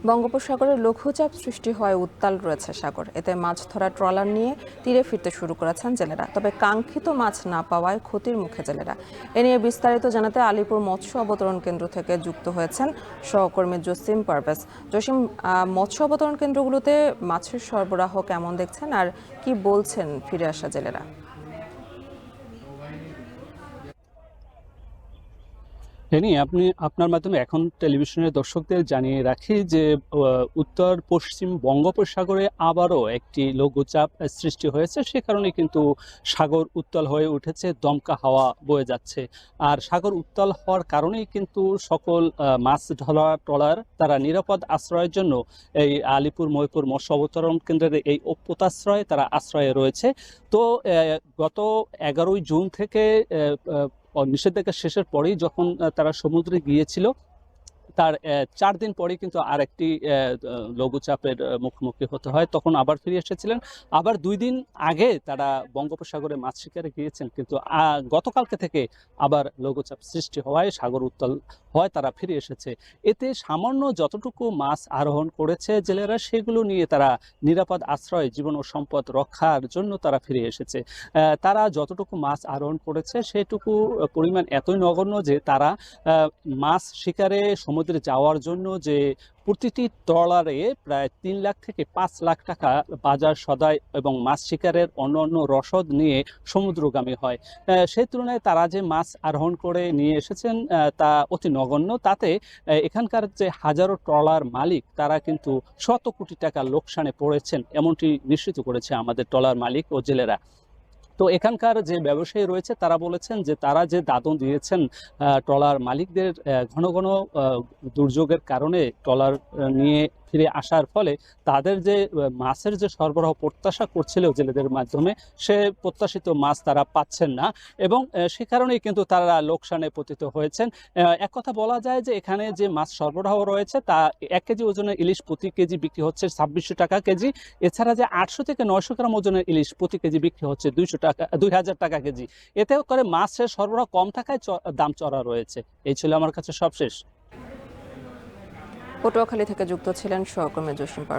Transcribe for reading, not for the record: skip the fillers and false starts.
বঙ্গোপসাগরে লঘুচাপ সৃষ্টি হয় উত্তাল রয়েছে সাগর। এতে মাছ ধরা ট্রলার নিয়ে তীরে ফিরতে শুরু করেছেন জেলেরা। তবে কাঙ্ক্ষিত মাছ না পাওয়ায় ক্ষতির মুখে জেলেরা। এ নিয়ে বিস্তারিত জানাতে আলিপুর মৎস্য অবতরণ কেন্দ্র থেকে যুক্ত হয়েছেন সহকর্মী জসিম পারভেজ। জসিম, মৎস্য অবতরণ কেন্দ্রগুলোতে মাছের সরবরাহ কেমন দেখছেন আর কি বলছেন ফিরে আসা জেলেরা? আপনি আপনার মাধ্যমে এখন টেলিভিশনের দর্শকদের জানিয়ে রাখি যে উত্তর পশ্চিম বঙ্গোপসাগরে আবারও একটি লঘুচাপ সৃষ্টি হয়েছে। সে কারণে কিন্তু সাগর উত্তাল হয়ে উঠেছে, দমকা হাওয়া বয়ে যাচ্ছে। আর সাগর উত্তাল হওয়ার কারণেই কিন্তু সকল মাছ ধরা ট্রলার তারা নিরাপদ আশ্রয়ের জন্য এই আলিপুর মহিপুর মৎস্য অবতরণ কেন্দ্রের এই পোতাশ্রয়ে তারা আশ্রয়ে রয়েছে। তো গত 11ই জুন থেকে নিষেধাজ্ঞা শেষের পরেই যখন তারা সমুদ্রে গিয়েছিল, তার 4 দিন পরেই কিন্তু আরেকটি লঘুচাপের মুখোমুখি হতে হয়। তখন আবার ফিরে এসেছিলেন। আবার 2 দিন আগে তারা বঙ্গোপসাগরে মাছ শিকারে গিয়েছেন, কিন্তু গতকালকে থেকে আবার লঘুচাপ সৃষ্টি হওয়ায় সাগর উত্তাল হয় তারা ফিরে এসেছে। এতে সামান্য যতটুকু মাছ আরোহণ করেছে জেলেরা, সেগুলো নিয়ে তারা নিরাপদ আশ্রয়, জীবন ও সম্পদ রক্ষার জন্য তারা ফিরে এসেছে। তারা যতটুকু মাছ আরোহণ করেছে সেটুকু পরিমাণ এতই নগণ্য যে তারা মাছ শিকারে সমুদ্রে যাওয়ার জন্য যে প্রতিটি ট্রলারে প্রায় 3 লাখ থেকে 5 লাখ টাকা বাজার সদাই এবং মাছ শিকারের অন্যান্য রসদ নিয়ে সমুদ্রগামী হয়। সেই তুলনায় তারা যে মাছ আরোহণ করে নিয়ে এসেছেন তা অতি নগণ্য। তাতে এখানকার যে হাজারো ট্রলার মালিক তারা কিন্তু শত কোটি টাকা লোকসানে পড়েছেন, এমনটি নিশ্চিত করেছে আমাদের ট্রলার মালিক ও জেলেরা। তো এখানকার যে ব্যবসায়ী রয়েছে তারা বলেছেন যে তারা যে দাদন দিয়েছেন ট্রলার মালিকদের ঘন ঘন দুর্যোগের কারণে ট্রলার নিয়ে ফিরে আসার ফলে তাদের যে মাছের যে সরবরাহ প্রত্যাশা করছিল জেলেদের মাধ্যমে, সে প্রত্যাশিত মাছ তারা পাচ্ছেন না এবং সে কারণেই কিন্তু তারা লোকসানে পতিত হয়েছেন। এক কথা বলা যায় যে এখানে যে মাছ সরবরাহ রয়েছে তা 1 কেজি ওজনের ইলিশ প্রতি কেজি বিক্রি হচ্ছে 2600 টাকা কেজি। এছাড়া যে 800 থেকে 900 গ্রাম ওজনের ইলিশ প্রতি কেজি বিক্রি হচ্ছে 2000 টাকা কেজি। এতে করে মাছের সরবরাহ কম থাকায় দাম চড়া রয়েছে। এই ছিল আমার কাছে সবশেষ। পটুয়াখালী থেকে যুক্ত ছিলেন সহকর্মী জসিম পারভেজ।